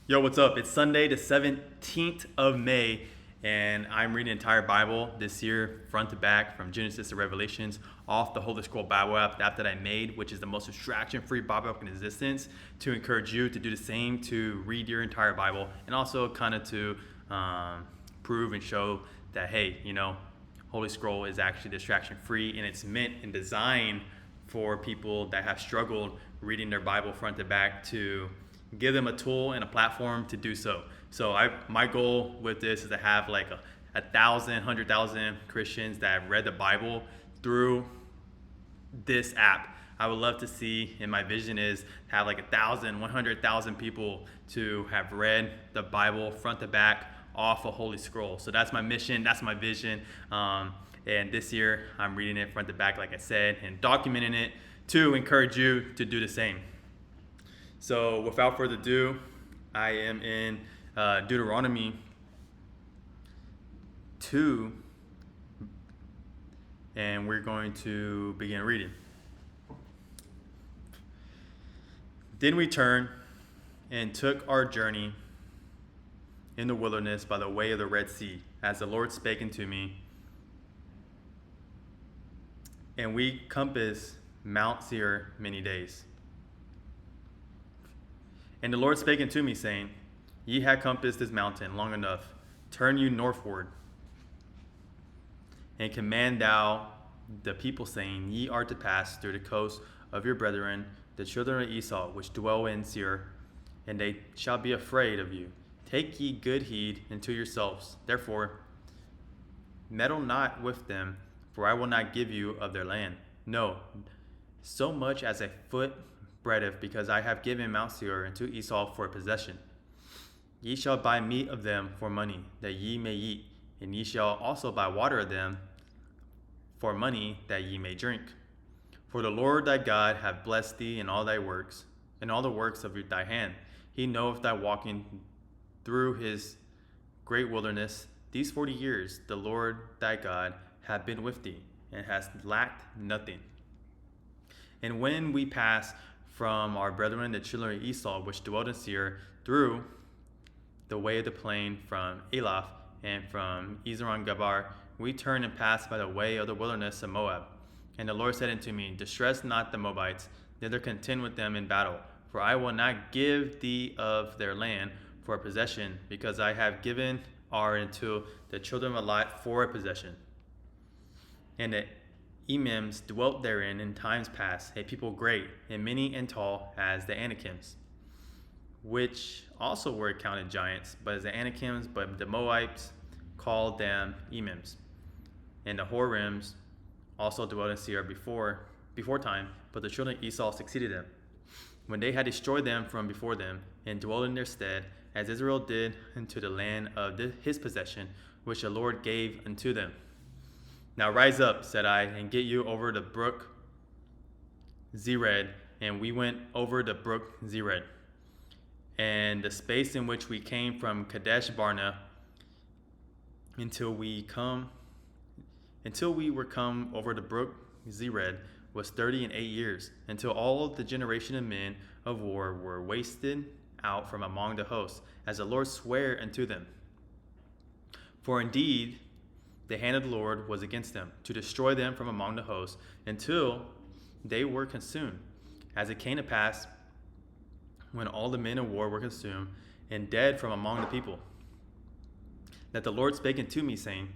Yo, what's up? It's Sunday, the 17th of May, and I'm reading the entire Bible this year, front to back, from Genesis to Revelations, off the Holy Scroll Bible app, the app that I made, which is the most distraction-free Bible app in existence, to encourage you to do the same, to read your entire Bible, and also kind of to prove and show that, hey, Holy Scroll is actually distraction-free, and it's meant and designed for people that have struggled reading their Bible front to back to give them a tool and a platform to do so. So my goal with this is to have like a thousand, 100,000 Christians that have read the Bible through this app. I would love to see, and my vision is have like 1,000, 100,000 people to have read the Bible front to back off a Holy Scroll. So that's my mission, that's my vision. And this year I'm reading it front to back, like I said, and documenting it to encourage you to do the same. So without further ado, I am in Deuteronomy 2, and we're going to begin reading. Then we turned and took our journey in the wilderness by the way of the Red Sea, as the Lord spake unto me. And we compassed Mount Seir many days. And the Lord spake unto me, saying, Ye have compassed this mountain long enough. Turn you northward, and command thou the people, saying, Ye are to pass through the coast of your brethren, the children of Esau, which dwell in Seir, and they shall be afraid of you. Take ye good heed unto yourselves. Therefore, meddle not with them, for I will not give you of their land. No, so much as a foot breadth, because I have given Mount Seir unto Esau for a possession. Ye shall buy meat of them for money, that ye may eat, and ye shall also buy water of them for money, that ye may drink. For the Lord thy God hath blessed thee in all thy works, in all the works of thy hand. He knoweth thy walking through his great wilderness. These 40 years the Lord thy God hath been with thee, and hast lacked nothing. And when we pass from our brethren the children of Esau, which dwelt in Seir, through the way of the plain from Elath and from Ezeron Gabar, we turned and passed by the way of the wilderness of Moab. And the Lord said unto me, Distress not the Moabites, neither contend with them in battle, for I will not give thee of their land for a possession, because I have given Ar unto the children of Lot for a possession. And the Emims dwelt therein in times past, a people great and many and tall as the Anakims, which also were accounted giants, but as the Anakims, but the Moabites called them Emims. And the Horims also dwelt in Seir before time, but the children of Esau succeeded them, when they had destroyed them from before them, and dwelt in their stead, as Israel did unto the land of his possession, which the Lord gave unto them. Now rise up, said I, and get you over the brook Zered. And we went over the brook Zered. And the space in which we came from Kadesh Barnea until we were come over the brook Zered was 38 years, until all the generation of men of war were wasted out from among the hosts, as the Lord sware unto them. For indeed, the hand of the Lord was against them, to destroy them from among the hosts, until they were consumed. As it came to pass, when all the men of war were consumed, and dead from among the people, that the Lord spake unto me, saying,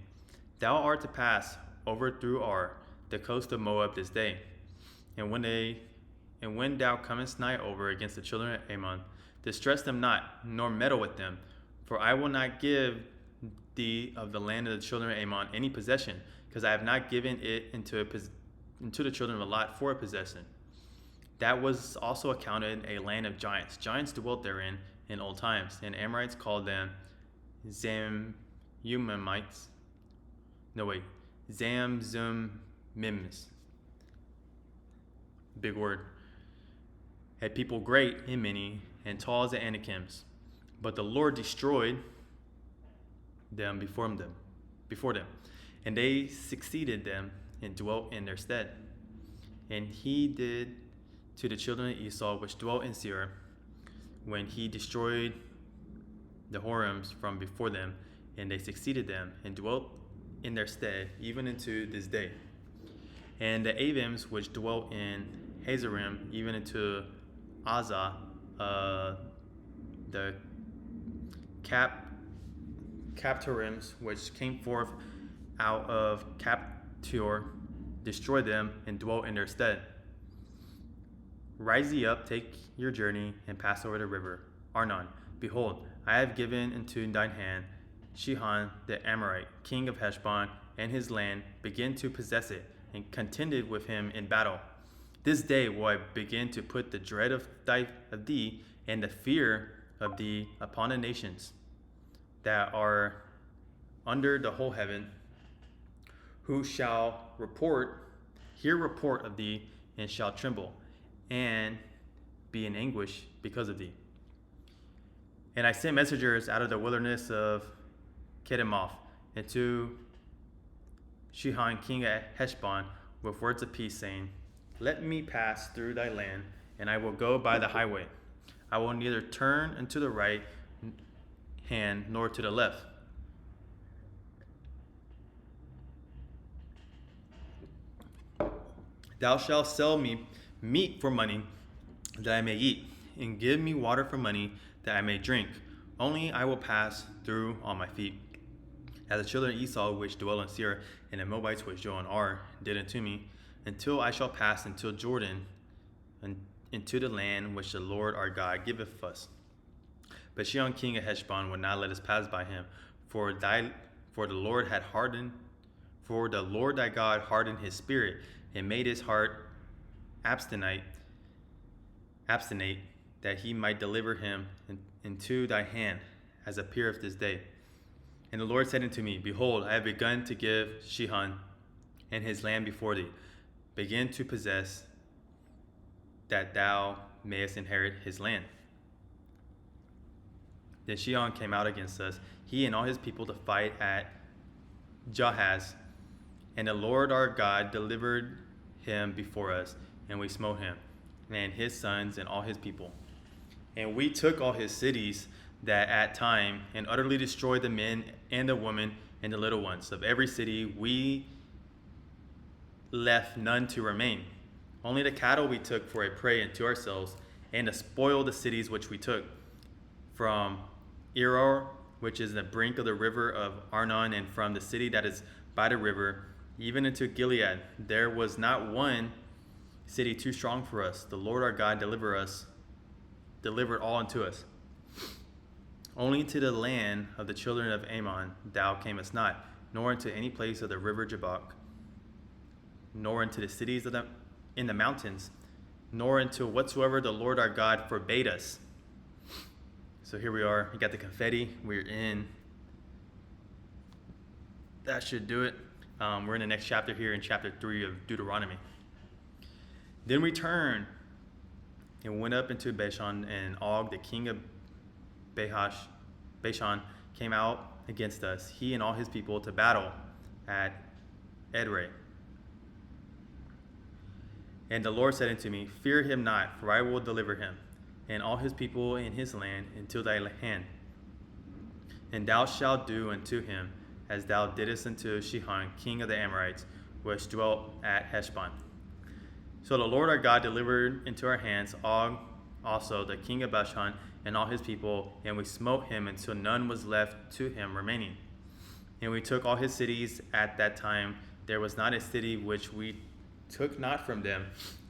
Thou art to pass over through Ar, the coast of Moab, this day. And when thou comest nigh over against the children of Ammon, distress them not, nor meddle with them, for I will not give thee of the land of the children of Ammon any possession, because I have not given it into the children of Lot for a possession. That was also accounted a land of giants. Giants dwelt therein in old times, and Amorites called them Zamzumites. Zamzumims. Big word. A people great and many, and tall as the Anakims. But the Lord destroyed them before them, and they succeeded them and dwelt in their stead. And he did to the children of Esau which dwelt in Seir, when he destroyed the Horims from before them, and they succeeded them and dwelt in their stead even into this day. And the Avims which dwelt in Hazarim even into Azah, the Captorims which came forth out of Captor, destroyed them and dwelt in their stead. Rise ye up, take your journey, and pass over the river Arnon. Behold, I have given into thine hand Sihon the Amorite, king of Heshbon, and his land. Begin to possess it, and contended with him in battle. This day will I begin to put the dread of thee and the fear of thee upon the nations that are under the whole heaven, who shall hear report of thee, and shall tremble, and be in anguish because of thee. And I sent messengers out of the wilderness of Kedemoth into Sihon king of Heshbon with words of peace, saying, Let me pass through thy land, and I will go by the highway. I will neither turn unto the right hand nor to the left. Thou shalt sell me meat for money, that I may eat, and give me water for money, that I may drink. Only I will pass through on my feet. As the children of Esau which dwell in Seir, and the Moabites which dwell in Ar, did unto me, until I shall pass until Jordan, and into the land which the Lord our God giveth us. But Sihon king of Heshbon would not let us pass by him, for the Lord thy God hardened his spirit, and made his heart abstinate, that he might deliver him into thy hand, as appeareth this day. And the Lord said unto me, Behold, I have begun to give Sihon and his land before thee. Begin to possess, that thou mayest inherit his land. Then Sihon came out against us, he and all his people, to fight at Jahaz. And the Lord our God delivered him before us, and we smote him, and his sons, and all his people. And we took all his cities that at time, and utterly destroyed the men and the women and the little ones. Of every city we left none to remain. Only the cattle we took for a prey unto ourselves, and to spoil the cities which we took. From Eror, which is the brink of the river of Arnon, and from the city that is by the river, even into Gilead, there was not one city too strong for us. The Lord our God delivered all unto us. Only to the land of the children of Ammon thou camest not, nor into any place of the river Jabbok, nor into the cities in the mountains, nor into whatsoever the Lord our God forbade us. So here we are. You got the confetti. We're in. That should do it. We're in the next chapter here, in chapter 3 of Deuteronomy. Then we turned and went up into Bashan, and Og, the king of Bashan, came out against us, he and all his people, to battle at Edrei. And the Lord said unto me, Fear him not, for I will deliver him, and all his people in his land into thy hand. And thou shalt do unto him as thou didst unto Sihon, king of the Amorites, which dwelt at Heshbon. So the Lord our God delivered into our hands Og also, the king of Bashan, and all his people, and we smote him until none was left to him remaining. And we took all his cities at that time. There was not a city which we took not from them.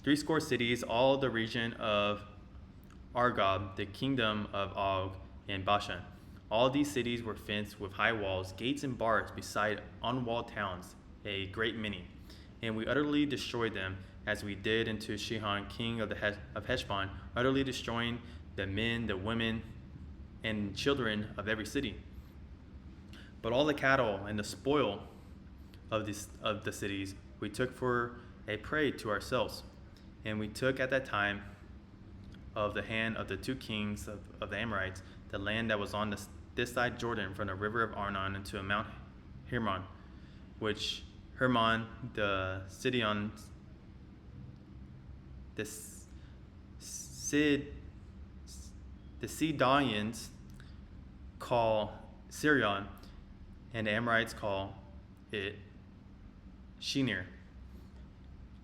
80 cities, all the region of Argob, the kingdom of Og, and Bashan. All these cities were fenced with high walls, gates and bars, beside unwalled towns, a great many. And we utterly destroyed them, as we did unto Sihon, king of Heshbon, utterly destroying the men, the women, and children of every city. But all the cattle and the spoil of the cities we took for a prey to ourselves. And we took at that time of the hand of the 2 kings of the Amorites the land that was on this side Jordan, from the river of Arnon unto Mount Hermon, which Hermon, the city on the Sidonians call Sirion, and the Amorites call it Shinir.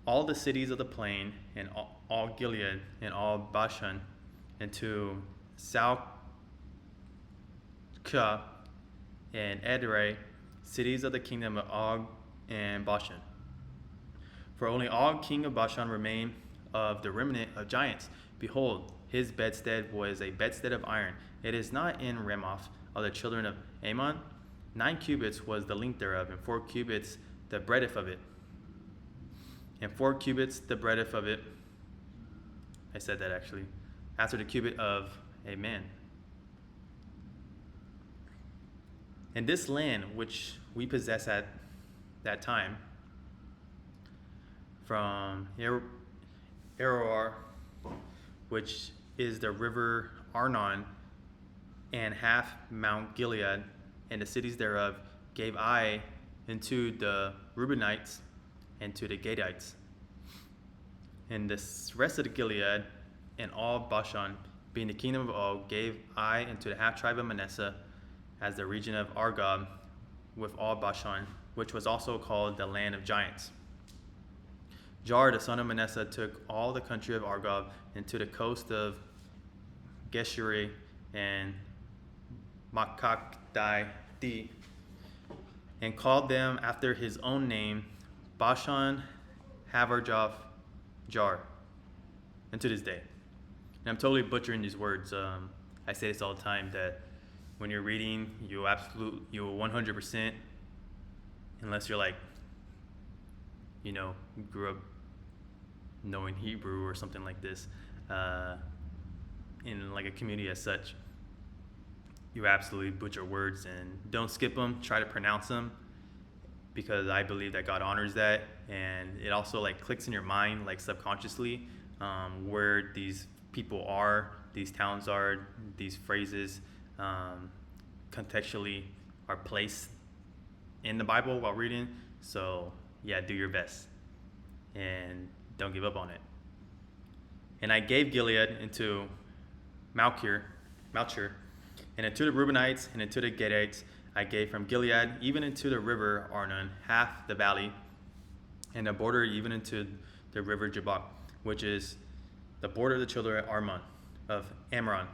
All the cities of the plain, and all Gilead, and all Bashan, and to Salcah and Edrei, cities of the kingdom of Og and Bashan. For only Og, king of Bashan, remained of the remnant of giants. Behold, his bedstead was a bedstead of iron. It is not in Ramoth of the children of Ammon. 9 cubits was the length thereof, and 4 cubits the breadth of it. And 4 cubits the breadth of it. I said that actually. After the cubit of a man. And this land which we possess at that time, from Aroer, which is the river Arnon, and half Mount Gilead, and the cities thereof, gave I into the Reubenites and to the Gadites. And the rest of the Gilead and all Bashan, being the kingdom of Og, gave I into the half tribe of Manasseh, as the region of Argob, with all Bashan, which was also called the land of giants. Jar, the son of Manasseh, took all the country of Argob into the coast of Geshuri and Makakdi, and called them after his own name, Bashan Havarjoth Jar, and to this day. And I'm totally butchering these words. I say this all the time, that when you're reading, you 100%, unless you're like, grew up knowing Hebrew or something like this, in like a community as such, you absolutely butcher words, and don't skip them. Try to pronounce them, because I believe that God honors that, and it also like clicks in your mind, like subconsciously, where these people are, these towns are, these phrases contextually are placed in the Bible while reading. So yeah, do your best and don't give up on it. And I gave Gilead into Malchir, and into the Reubenites and into the Gadites I gave from Gilead, even into the river Arnon, half the valley, and the border even into the river Jabbok, which is the border of the children of Amram.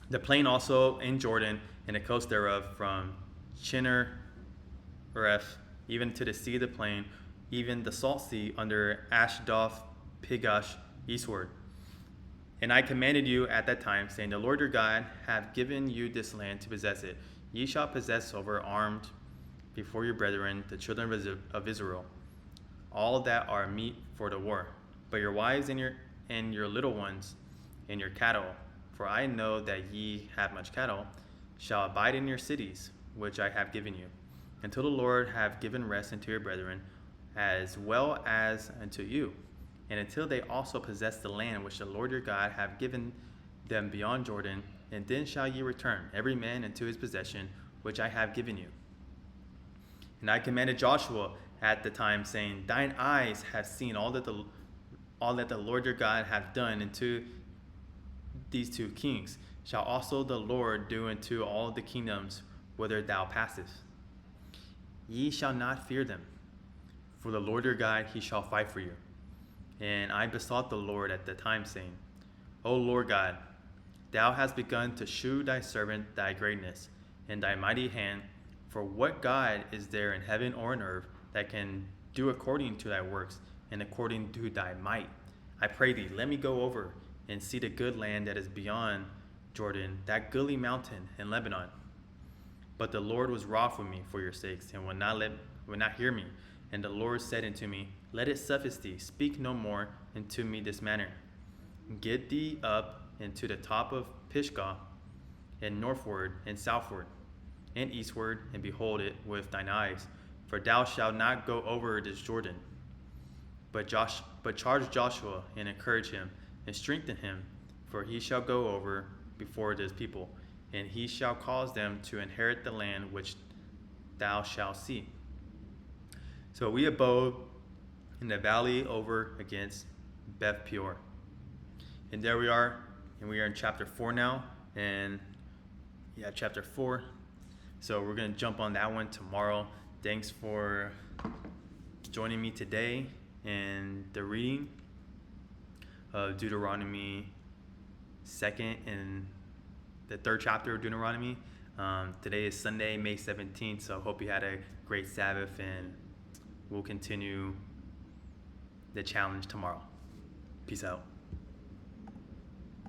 The plain also in Jordan, and the coast thereof, from Chinnereth, even to the sea of the plain, even the salt sea under Ashdoth, Pigash, eastward. And I commanded you at that time, saying, the Lord your God hath given you this land to possess it. Ye shall possess over armed before your brethren, the children of Israel, all that are meet for the war. But your wives and your little ones and your cattle, for I know that ye have much cattle, shall abide in your cities, which I have given you, until the Lord have given rest unto your brethren, as well as unto you, and until they also possess the land which the Lord your God hath given them beyond Jordan, and then shall ye return, every man into his possession, which I have given you. And I commanded Joshua at the time, saying, thine eyes have seen all that the Lord your God hath done unto these 2 kings, shall also the Lord do unto all the kingdoms whither thou passest. Ye shall not fear them, for the Lord your God, he shall fight for you. And I besought the Lord at the time, saying, O Lord God, thou hast begun to shew thy servant thy greatness and thy mighty hand. For what God is there in heaven or in earth that can do according to thy works and according to thy might? I pray thee, let me go over and see the good land that is beyond Jordan, that goodly mountain in Lebanon. But the Lord was wroth with me for your sakes, and would not hear me. And the Lord said unto me, let it suffice thee, speak no more unto me this manner. Get thee up into the top of Pisgah, and northward and southward and eastward, and behold it with thine eyes. For thou shalt not go over this Jordan. But charge Joshua, and encourage him, and strengthen him, for he shall go over before this people, and he shall cause them to inherit the land which thou shalt see. So we abode in the valley over against Beth Peor. And there we are, and we are in chapter 4 now, and Yeah, chapter 4. So we're going to jump on that one tomorrow. Thanks for joining me today in the reading of Deuteronomy 2nd and the 3rd chapter of Deuteronomy. Today is Sunday, May 17th, so hope you had a great Sabbath, and we'll continue the challenge tomorrow. Peace out.